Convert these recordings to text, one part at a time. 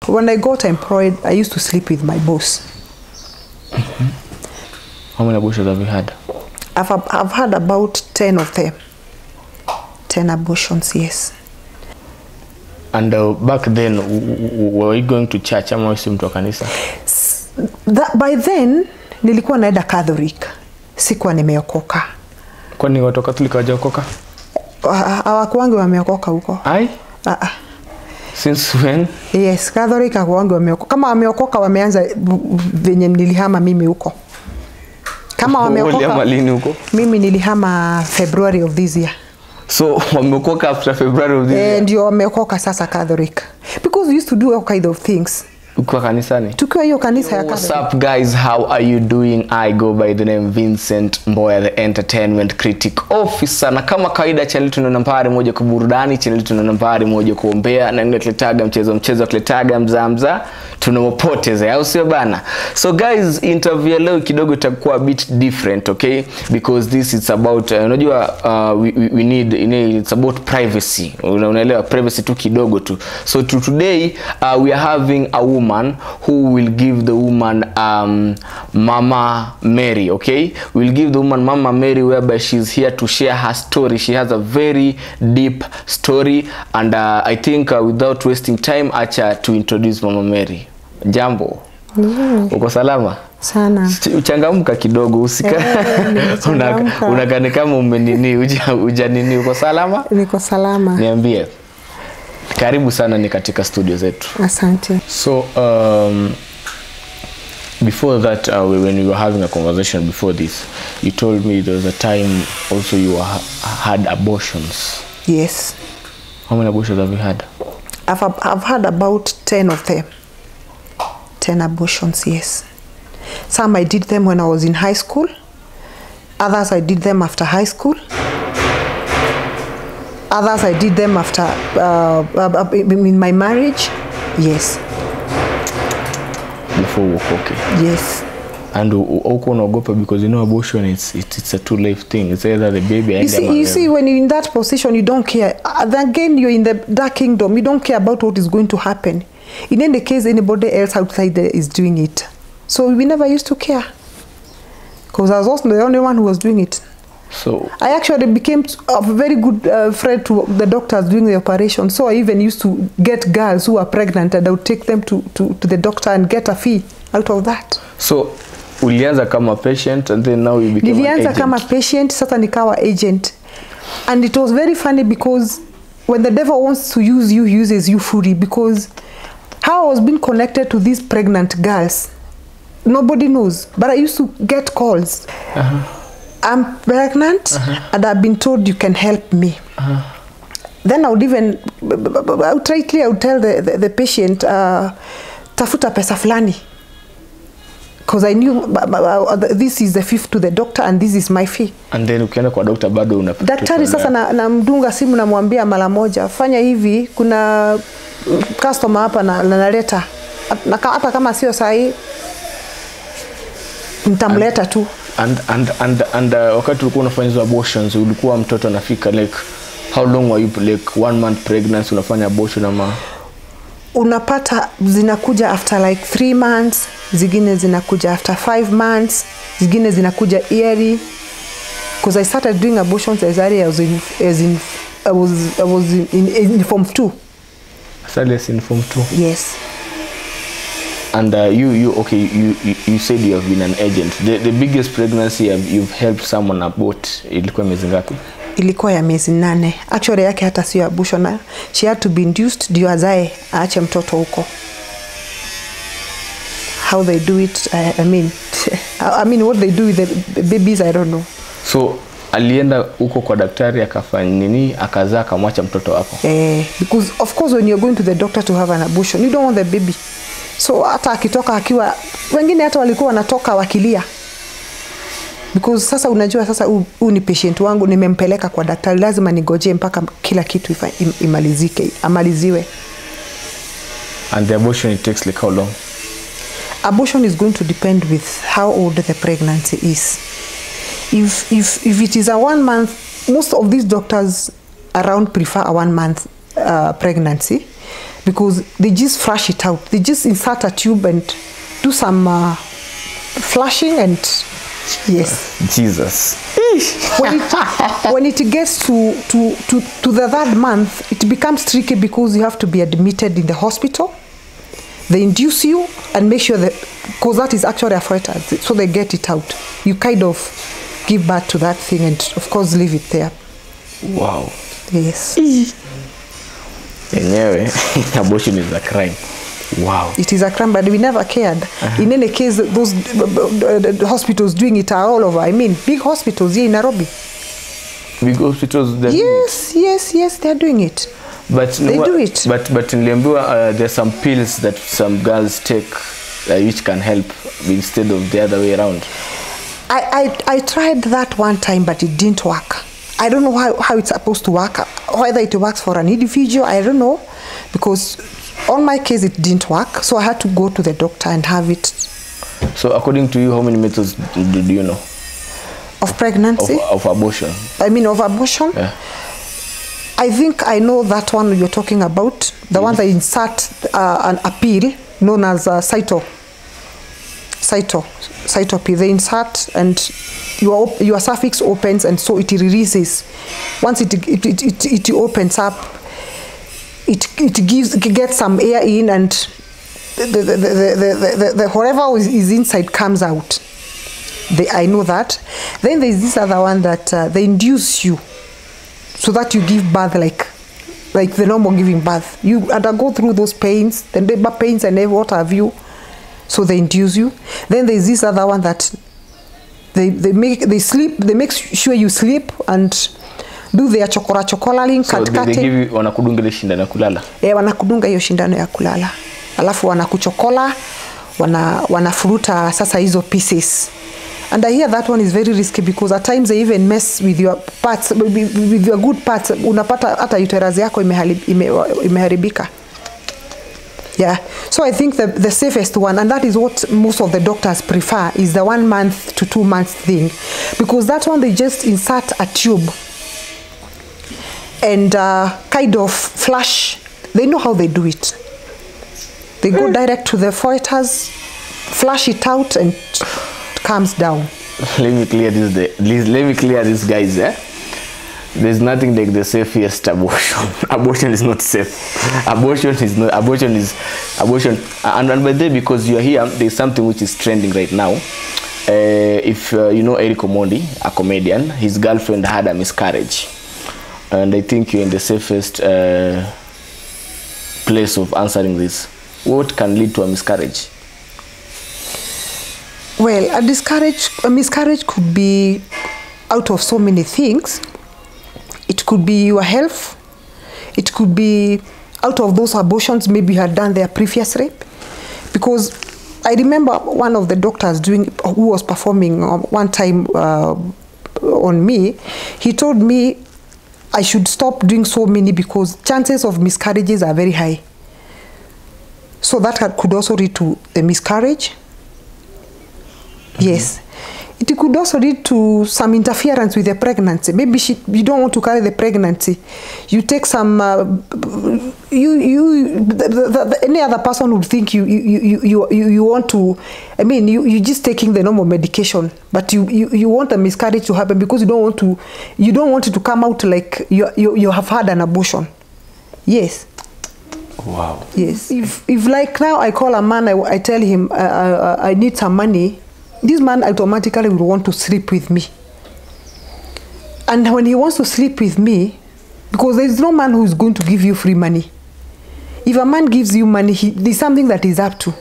When I got employed, I used to sleep with my boss. How many abortions have you had? I've had about 10 of them. 10 abortions, yes. And back then, were you going to church? Ama wewe si mtu wa kanisa? By then, nilikuwa naenda Catholic. Sikuwa nimeokoka. Kwani watu wa Catholic hawajaokoka? Hawakuangi wameokoka huko. Ai? Since when? Yes, Catholic hawakuangi wameokoka. Kama wameokoka wameanza venye nilihama mimi huko. Kama wameokoka. Lini huko? Mimi nilihama February of this year. So wameokoka after February of this year? Ndio wameokoka sasa Catholic. Because we used to do all kind of things. Ukiwa kanisani? Tukiwa hiyo kanisa ya Catholic. What's up guys, how are you doing? I go by the name Vincent Mboya, the entertainment critic officer. Na kama kawaida channel tuna nambari moja kwa burudani, channel tuna nambari moja kuombea, na ndio tuletaga mchezo tuletaga mzamza tunawapoteza, au sio bana? So guys, interview leo kidogo itakuwa a bit different, okay? Because this is about unajua we need it's about privacy. Unaelewa, privacy tu kidogo tu. So today we are having a woman who will give the woman Mama Mary, okay? We'll give the woman Mama Mary, whereby she's here to share her story. She has a very deep story, and I think without wasting time, acha to introduce Mama Mary. Jambo. Uko salama? Sana. Uchangamka kidogo, usika. Unakane kama umenini, ujanini. Uko salama? Niko salama. Niambie. Karibu sana ni katika studio zetu. Asante. So before that, when we were having a conversation before this, you told me there was a time also you had abortions. Yes. How many abortions have you had? I've had about 10 of them. 10 abortions, yes. Some I did them when I was in high school. Others I did them after high school. Others I did them after in my marriage. Yes. Before we okay. Yes. And uko unaogopa because you know abortion it's a two-life thing. It's either the baby and you see when you're in that position you don't care. Again you're in the dark kingdom. You don't care about what is going to happen. In any case anybody else outside there is doing it. So we never used to care. Because I was also the only one who was doing it. So I actually became a very good friend to the doctors doing the operation. So I even used to get girls who are pregnant and I would take them to the doctor and get a fee out of that. So ulianza kama patient and then now you became an agent. Nilianza kama patient, sasa nikawa agent. And it was very funny because when the devil wants to use you, he uses you fully, because how I was being connected to these pregnant girls, nobody knows. But I used to get calls. I'm pregnant and I've been told you can help me. Then I would even, I would tell the patient, tafuta pesa fulani. Because I knew this is the fee to the doctor and this is my fee. And then ukienda kwa doctor bado una daktari sasa na mdunga simu na mwambia mara moja, fanya hivi, kuna customer hapa na naleta. Hata kama sio sahi, nitamleta tu. And wakati ulikuwa unafanya hizo abortions ulikuwa mtoto anafika like how long were you like 1 month pregnancy unafanya abortion ama unapata zinakuja after like 3 months, zingine zinakuja after 5 months, zingine zinakuja yearly. Because I started doing abortions as early as I was in form 2. As in form 2. Yes. And you said you have been an agent. The biggest pregnancy you've helped someone abort ilikuwa miezi ngapi? Ilikuwa ya miezi 8. Actually yake hata sio abortion. She had to be induced ndio azae aache mtoto huko. How they do it, I mean what they do with the babies I don't know. So alienda huko kwa daktari akafanya nini, akazaa akamwacha mtoto wako? Because of course when you're going to the doctor to have an abortion you don't want the baby. So hata akitoka akiwa, wengine hata walikuwa wanatoka wakilia. Because sasa unajua sasa huu ni patient wangu, nimempeleka kwa daktari, lazima nigoje mpaka kila kitu amaliziwe. And the abortion it takes like how long? Abortion is going to depend with how old the pregnancy is. If it is a 1 month, most of these doctors around prefer a 1 month pregnancy. because they just flush it out. They just insert a tube and do some flushing and yes. Jesus. When it gets to the third month, it becomes tricky because you have to be admitted in the hospital. They induce you and make sure that, because that is actually a fetus, so they get it out. You kind of give birth to that thing and of course leave it there. Wow. Yes. Anyway, abortion is a crime. Wow. It is a crime, but we never cared. In any case, those hospitals doing it are all over. I mean, big hospitals here in Nairobi. Big hospitals? Yes, they're doing it. But they do it. But in Lembua, there's some pills that some girls take which can help instead of the other way around. I tried that one time, but it didn't work. I don't know how it's supposed to work. Whether it works for an individual, I don't know. Because on my case, it didn't work. So I had to go to the doctor and have it. So according to you, how many methods do you know? Of pregnancy? Of abortion. I mean, of abortion? Yeah. I think I know that one you're talking about. The one that insert an appeal known as cyto pill. They insert and your cervix opens and so it releases. Once it opens up, it gets some air in and the whatever is inside comes out. I know that. Then there's this other one that they induce you so that you give birth like the normal giving birth. You undergo through those pains, the labor pains and what have you. So they induce you. Then there's this other one that they make sure you sleep and do their chokolaling so they give you wanakudunga ile shindano ya kulala. Wanakudunga hiyo shindano ya kulala. Alafu wanakuchokola, wanafuruta sasa hizo pieces. And I hear that one is very risky because at times they even mess with your parts, with your good parts. Unapata hata uterus yako imeharibika. Yeah, so I think the safest one, and that is what most of the doctors prefer, is the 1 month to 2 months thing, because that one they just insert a tube and kind of flush. They know how they do it. They go direct to the fetus, flush it out, and it comes down. Let me clear this, guys. There's nothing like the safest abortion. Abortion is not safe. Abortion. And by the way, because you are here, there's something which is trending right now. If you know Eric Omondi, a comedian, his girlfriend had a miscarriage. And I think you're in the safest place of answering this. What can lead to a miscarriage? Well, a miscarriage could be out of so many things. It could be your health. It could be out of those abortions maybe you had done their previous rape. Because I remember one of the doctors who was performing one time on me, he told me I should stop doing so many because chances of miscarriages are very high. So that could also lead to a miscarriage. Yes. It could also lead to some interference with the pregnancy. Maybe you don't want to carry the pregnancy. You take some. Any other person would think you want to. I mean, you just taking the normal medication, but you want a miscarriage to happen because you don't want to. You don't want it to come out like you have had an abortion. Yes. Wow. Yes. If like now I call a man, I tell him I need some money. This man automatically will want to sleep with me. And when he wants to sleep with me, because there is no man who is going to give you free money. If a man gives you money, there's something that is up to.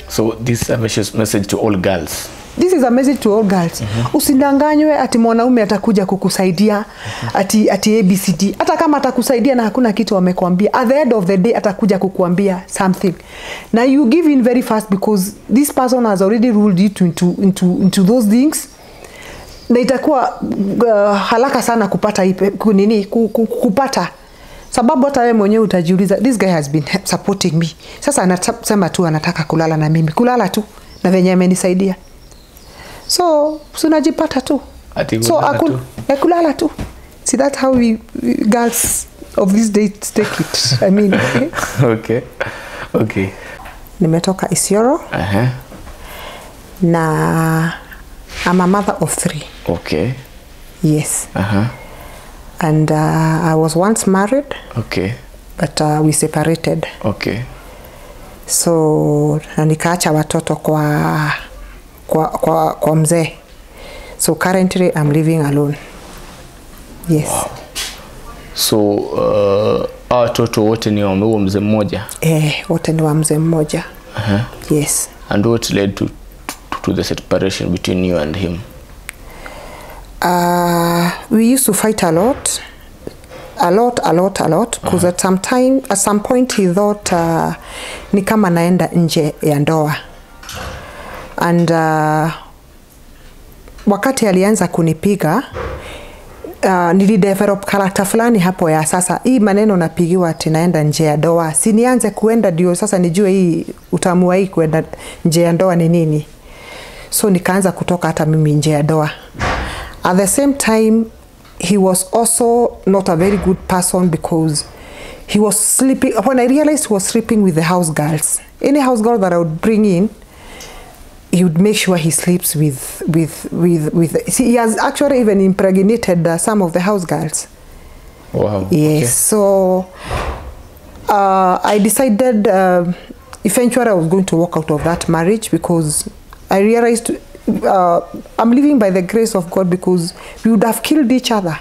So this is a message to all girls. This is a message to all girls. Usindanganywe ati mwanaume atakuja kukusaidia ati ABCD. Hata kama atakusaidia na hakuna kitu amekwambia, at the end of the day atakuja kukuambia something. Now you give in very fast because this person has already ruled you into those things. Na itakuwa haraka sana kupata kupata. Sababu hata wewe mwenyewe utajiuliza, this guy has been supporting me. Sasa anasema tu anataka kulala na mimi. Kulala tu na venye amenisaidia. So unajipata tu. So kulala tu. See, that's how we girls of these dates, take it. I mean, Okay. Okay. nimetoka Isiolo na I'm a mother of 3. Okay. Yes. And I was once married. Okay. But we separated. Okay. So nikaacha watoto kwa mzee. So currently I'm living alone. Yes. Wow. So watoto wote ni wa mzee mmoja? Wote ni wa mzee mmoja. Yes. And what led to the separation between you and him? We used to fight a lot. A lot because at some point he thought ni kama naenda nje ya ndoa. And wakati alianza kunipiga nilidevelop character fulani hapo ya sasa hii maneno napigiwa ati naenda nje ya ndoa, si nianze kuenda ndio sasa nijue hii utaamua hii kuenda nje ya ndoa ni nini. So nikaanza kutoka hata mimi nje ya ndoa. At the same time he was also not a very good person because he was sleeping. When I realized he was sleeping with the house girls, any house girl that I would bring in, he would make sure he sleeps with. See, he has actually even impregnated some of the house girls. Wow. Yes. Okay. So I decided eventually I was going to walk out of that marriage because I realized I'm living by the grace of God because we would have killed each other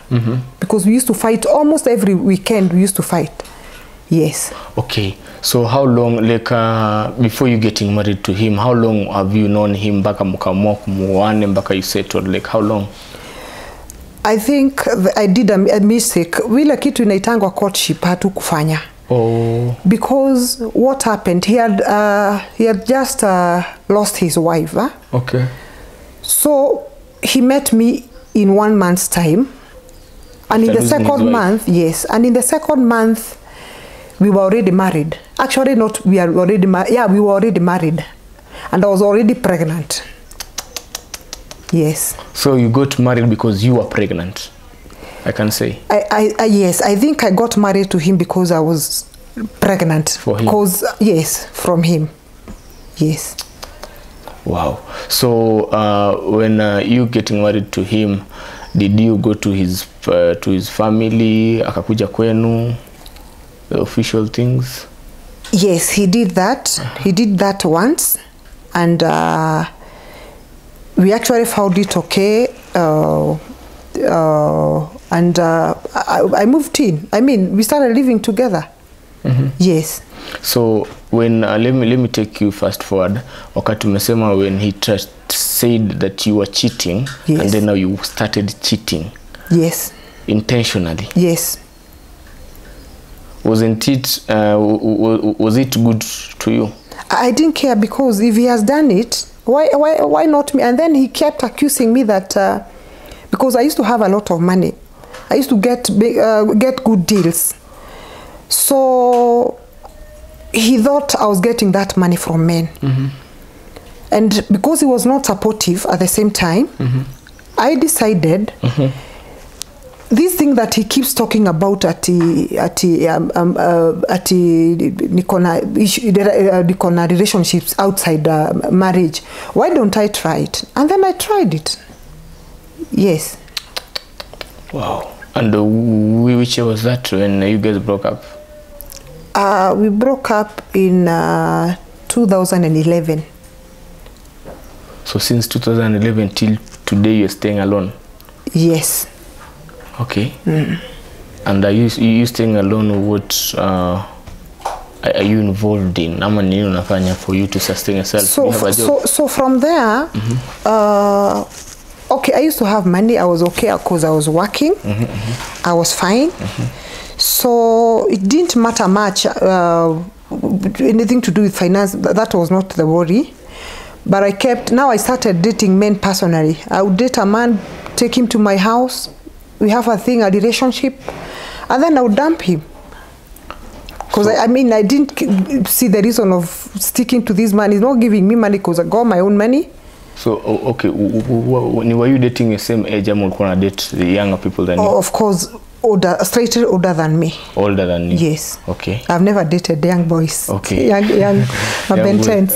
because we used to fight almost every weekend. We used to fight. Yes. Okay. So how long, like before you getting married to him, how long have you known him? Mpaka mkamua kumuane mpaka you settled, like how long? I think I did a mistake. Wila kitu inaitangwa courtship hatukufanya. Oh. Because what happened? He had just lost his wife. Okay. So he met me in 1 month's time, and in the second month, yes, and in the second month, we were already married. Actually, not we are already married. Yeah, we were already married, and I was already pregnant. Yes. So you got married because you were pregnant, I can say. Yes, I think I got married to him because I was pregnant. For him? Because yes, from him. Yes. Wow. So when you getting married to him, did you go to his family? Akakuja kwenu? The official things? Yes, he did that. He did that once, and we actually found it okay. And I moved in. I mean, we started living together. Yes. So when let me take you fast forward. Wakati umesema when he said that you were cheating, yes. And then now you started cheating. Yes. Intentionally. Yes. Wasn't it? Was it good to you? I didn't care because if he has done it, why not me? And then he kept accusing me that because I used to have a lot of money, I used to get good deals. So he thought I was getting that money from men. And because he was not supportive at the same time, I decided this thing that he keeps talking about nikona relationships outside marriage. Why don't I try it? And then I tried it. Yes. Wow. And which year was that when you guys broke up? We broke up in 2011. So since 2011 till today you're staying alone? Yes. Okay. And are you staying alone? What are you involved in? Ama nini unafanya for you to sustain yourself? So from there, okay, I used to have money. I was okay because I was working. I was fine. So it didn't matter much anything to do with finance. That was not the worry. But now I started dating men personally. I would date a man, take him to my house. We have a relationship, and then I would dump him. Because I mean, I didn't see the reason of sticking to this man. He's not giving me money because I got my own money. So, okay, were you dating the same age or date the younger people than you? Of course, older than me. Older than you? Yes. Okay. I've never dated young boys. Okay. young Ben 10s.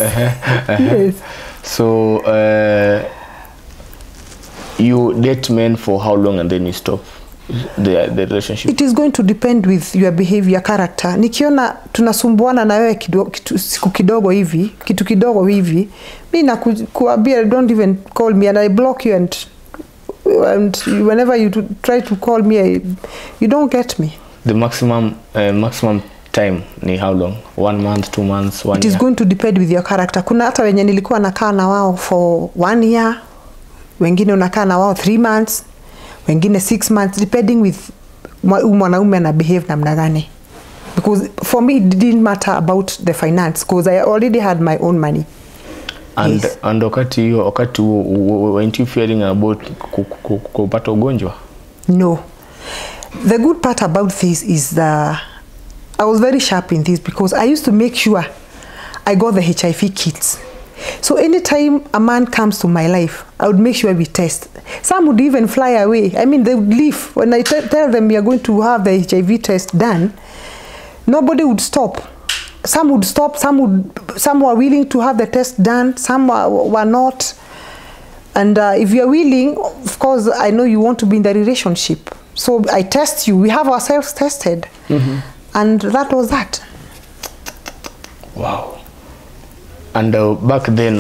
Yes. So you date men for how long and then you stop the relationship? It is going to depend with your behavior, character. Nikiona tunasumbuana na wewe siku kidogo hivi, kitu kidogo hivi, mimi nakuambia don't even call me and I block you, and whenever you try to call me, you don't get me. The maximum time ni how long? 1 month, 2 months, 1 year? It is going to depend with your character. Kuna hata wenye nilikuwa nakaa na wao for 1 year, wengine unakaa na wao 3 months, wengine 6 months, depending with mwanaume na behave namna gani. Because for me it didn't matter about the finance because I already had my own money. And yes. And wakati weren't you fearing about kupata ugonjwa? No. The good part about this is I was very sharp in this because I used to make sure I got the HIV kits. So anytime a man comes to my life, I would make sure we test. Some would even fly away. I mean, they would leave. When I tell them we are going to have the HIV test done, nobody would stop. Some would stop, some were willing to have the test done, some were not. And if you're willing, of course, I know you want to be in the relationship. So I test you. We have ourselves tested. And that was that. Wow. And back then,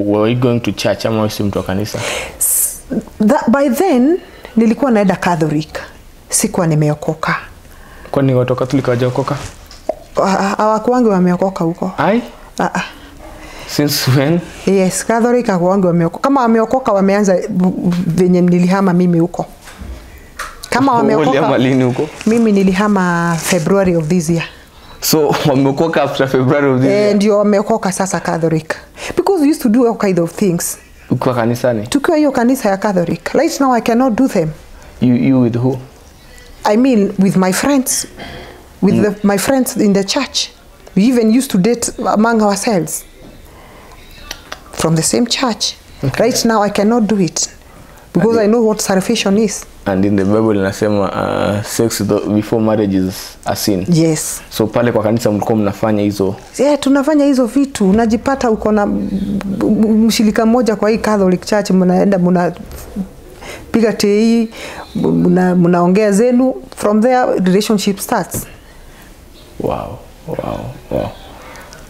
were you going to church? Ama wewe si mtu wa kanisa? By then, nilikuwa naenda Catholic. Sikuwa nimeokoka. Kwani watu wa Catholic hawajaokoka? Hawakuangi wameokoka huko. Ai? Since when? Yes, Catholic hawakuangi wameokoka. Kama wameokoka wameanza venye nilihama mimi huko. Kama wameokoka. Lini huko? Mimi nilihama February of this year. So wameokoka after February of this year? Ndio wameokoka sasa Catholic. Because we used to do all kind of things. Ukiwa kanisani? Tukiwa hiyo kanisa ya Catholic. Right now I cannot do them. You with who? I mean with my friends. With my friends in the church. We even used to date among ourselves. From the same church. Okay. Right now I cannot do it. Because I know what salvation is. And in the Bible inasema sex before marriage is a sin. Yes. So pale kwa kanisa mlikuwa mnafanya hizo? Yeah, tunafanya hizo vitu. Unajipata uko na mshirika mmoja kwa hii Catholic Church, mnaenda piga tei, mnaongea zenu, from there relationship starts. Wow.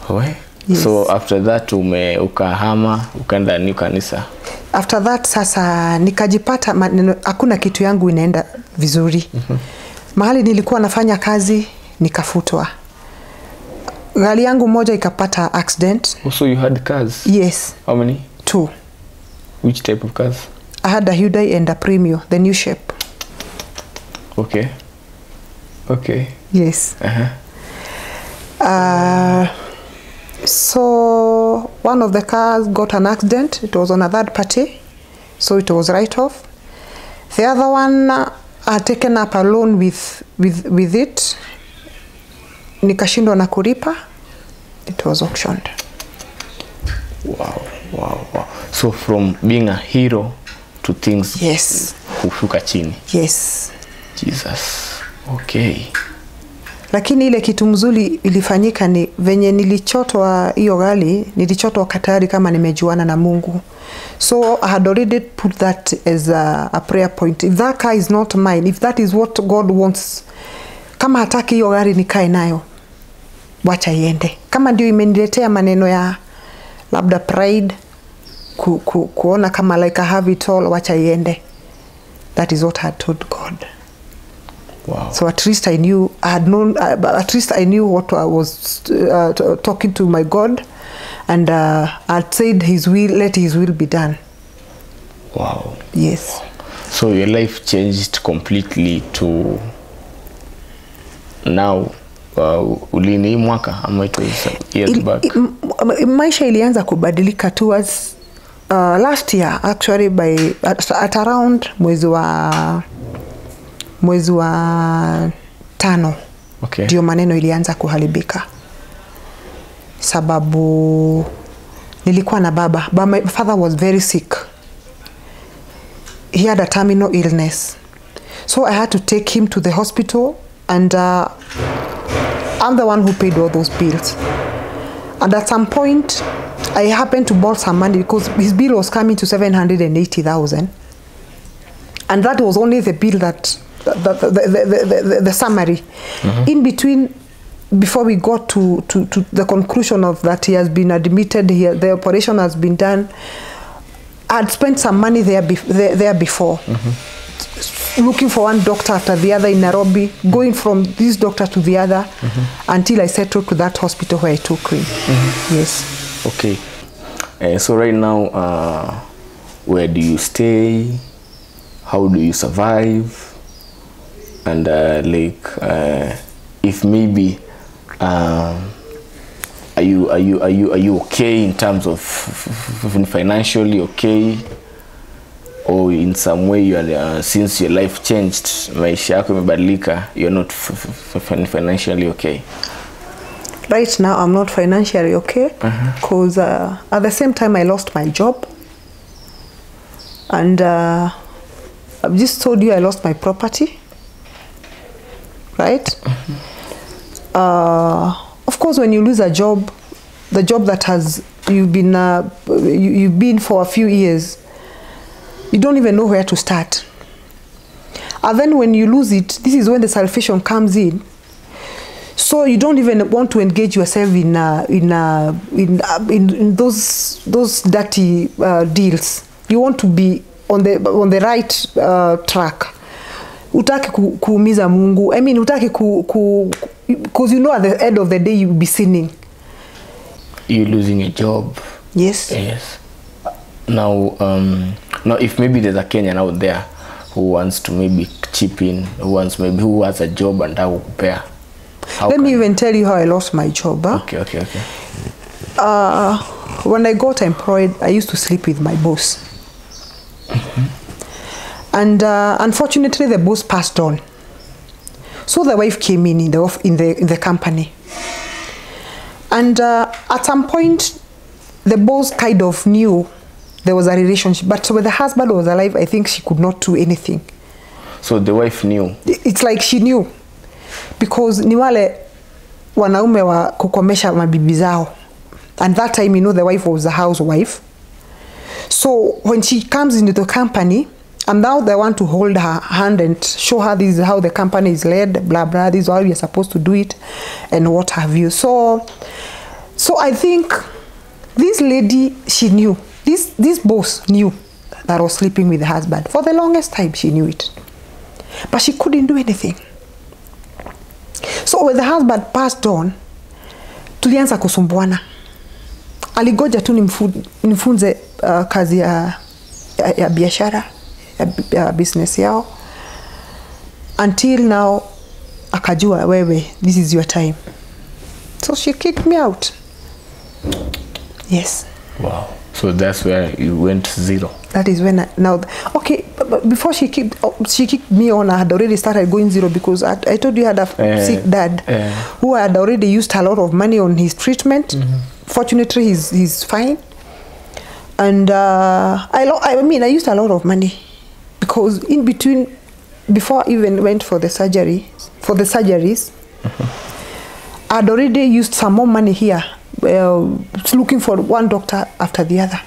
Okay. Yes. So after that ukahama ukaenda new kanisa? After that sasa nikajipata hakuna kitu yangu inaenda vizuri. Mahali nilikuwa nafanya kazi nikafutwa. Gari yangu moja ikapata accident. So you had cars? Yes. How many? 2. Which type of cars? I had a Hyundai and a Premio, the new shape. Okay. Yes. So one of the cars got an accident. It was on a third party, so it was write off. The other one had taken up a loan with it. Nikashindwa na kulipa. It was auctioned. Wow. So from being a hero to things, yes, kushuka chini. Yes. Jesus. Okay. Lakini ile kitu mzuri ilifanyika ni venye nilichotwa hiyo gari, nilichotwa katari kama nimejuana na Mungu. So I had already put that as a prayer point. If that car is not mine, if that is what God wants, kama hataki hiyo gari nikae nayo, wacha iende. Kama ndio imeniletea maneno ya labda pride, kuona kama like I have it all, wacha iende. That is what I had told God. Wow. So at least I knew, at least I knew what I was talking to my God, and I'd said His will, let His will be done. Wow. Yes. So your life changed completely to now. Ulini mwaka ama it was years back? Maisha ilianza kubadilika towards last year, actually at around mwezi wa 5. Okay. Ndio maneno ilianza kuharibika. Sababu nilikuwa na baba. But my father was very sick. He had a terminal illness. So I had to take him to the hospital, and I'm the one who paid all those bills. And at some point, I happened to borrow some money because his bill was coming to 780,000. And that was only the bill that, the summary. In between, before we got to the conclusion of that he has been admitted, the operation has been done, I'd spent some money there before. Looking for one doctor after the other in Nairobi, going from this doctor to the other, until I settled to that hospital where I took him. Yes. Okay. So right now, where do you stay? How do you survive? And if maybe, are you okay in terms of financially okay? Or in some way you are, since your life changed, maisha yako imebadilika, you're not financially okay? Right now I'm not financially okay, because at the same time I lost my job, and I've just told you I lost my property, right? Of course, when you lose a job, the job that has you've been for a few years, you don't even know where to start. And then when you lose it, this is when the salvation comes in. So you don't even want to engage yourself in those dirty deals. You want to be on the right track. Utaki kuumiza Mungu. I mean, utaki because you know at the end of the day you'll be sinning. You're losing a job. Yes. Yes. Now, if maybe there's a Kenyan out there who wants to maybe chip in, who has a job and how prepare. Let me even tell you how I lost my job. Huh? Okay. When I got employed, I used to sleep with my boss. And unfortunately, the boss passed on. So the wife came in the company. And at some point, the boss kind of knew there was a relationship, but when the husband was alive, I think she could not do anything. So the wife knew? It's like she knew, because ni wale wanaume wa kukomesha mabibi zao. And that time, you know, the wife was a housewife. So when she comes into the company, and now they want to hold her hand and show her this is how the company is led, blah, blah, this is how you're supposed to do it, and what have you. So I think this lady, she knew. This boss knew that I was sleeping with the husband. For the longest time, she knew it. But she couldn't do anything. So when the husband passed on, tulianza kusumbuana. Aligoja tu nifunze kazi ya biashara, ya business yao. Until now, akajua wewe, this is your time. So she kicked me out. Yes. Wow. So that's where you went zero. That is when okay, but before she kicked me on, I had already started going zero, because I told you I had a sick dad who had already used a lot of money on his treatment. Fortunately, he's fine. And I mean, I used a lot of money, because in between, before I even went for the surgeries, I'd already used some more money here. Looking for one doctor after the other.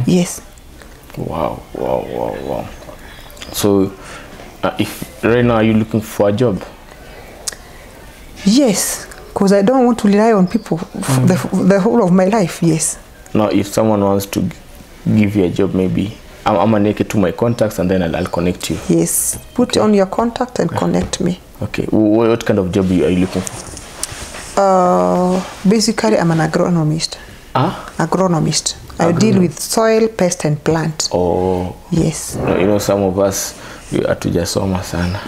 Yes. Wow. So if right now, are you looking for a job? Yes, because I don't want to rely on people the whole of my life. Yes. Now, if someone wants to give you a job, maybe I'm gonna make it to my contacts, and then I'll connect you. Yes, put on your contact and connect me. Okay. What kind of job are you looking for? Basically, I'm an agronomist. Agronomist. I deal with soil, pest, and plant. Oh. Yes. You know, some of us, hatujasoma sana.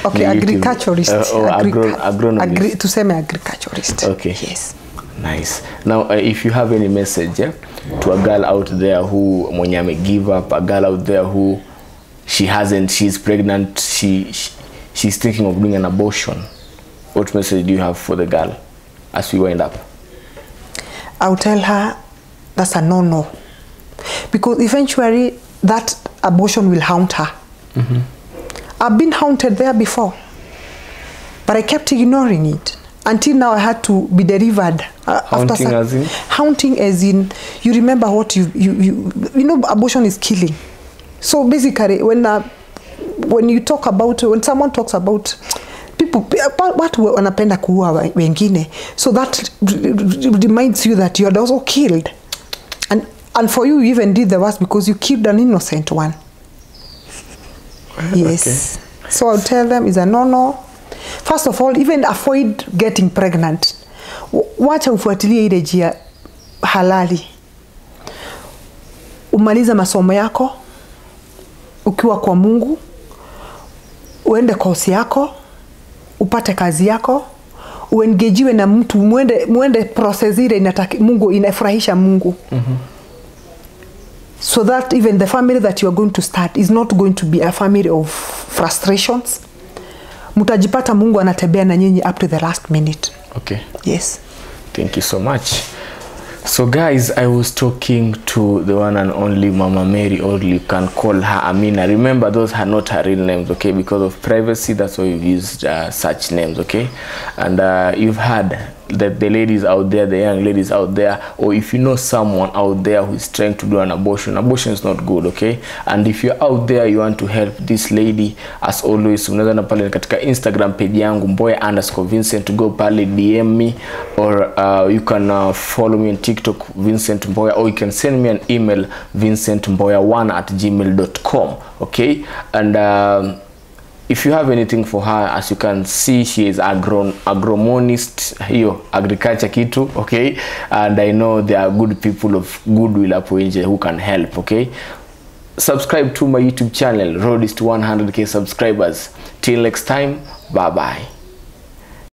Okay, agriculturist. Agronomist. Tuseme agriculturist. Okay. Yes. Nice. Now, if you have any message to a girl out there who mwenye ame give up, a girl out there who she's pregnant, she's thinking of doing an abortion, what message do you have for the girl as we wind up? I'll tell her that's a no-no, because eventually that abortion will haunt her. I've been haunted there before, but I kept ignoring it until now. I had to be delivered. Haunting as in, you remember what you know, abortion is killing. So basically, when you talk about, when someone talks about people, watu wanapenda kuua wengine, so that reminds you that you are also killed, and for you even did the worst because you killed an innocent one. Yes. Okay. So I'll tell them is a no. First of all, even avoid getting pregnant. Wacha ufuatilie ile njia halali. Umaliza masomo yako ukiwa kwa Mungu, uende kosi yako, upate kazi yako, uengejiwe na mtu, muende process ile Mungu inafurahisha Mungu. So that even the family that you are going to start is not going to be a family of frustrations. Mutajipata Mungu anatembea na nyinyi up to the last minute. Okay. Yes. Thank you so much. So guys, I was talking to the one and only Mama Mary, or you can call her Amina. Remember, those are not her real names, okay? Because of privacy, that's why we've used such names, okay? And you've heard that the ladies out there, the young ladies out there, or if you know someone out there who is trying to do an abortion is not good, okay? And if you're out there, you want to help this lady, as always, unaweza pale katika Instagram page yangu Mboya_Vincent, to go pale DM me, or you can follow me on TikTok Vincent Mboya, or you can send me an email vincentmboya1@gmail.com, okay? And if you have anything for her, as you can see, she is agronomist, agriculture kitu, okay? And I know there are good people of goodwill hapo nje who can help, okay? Subscribe to my YouTube channel. Road is to 100k subscribers. Till next time, bye bye.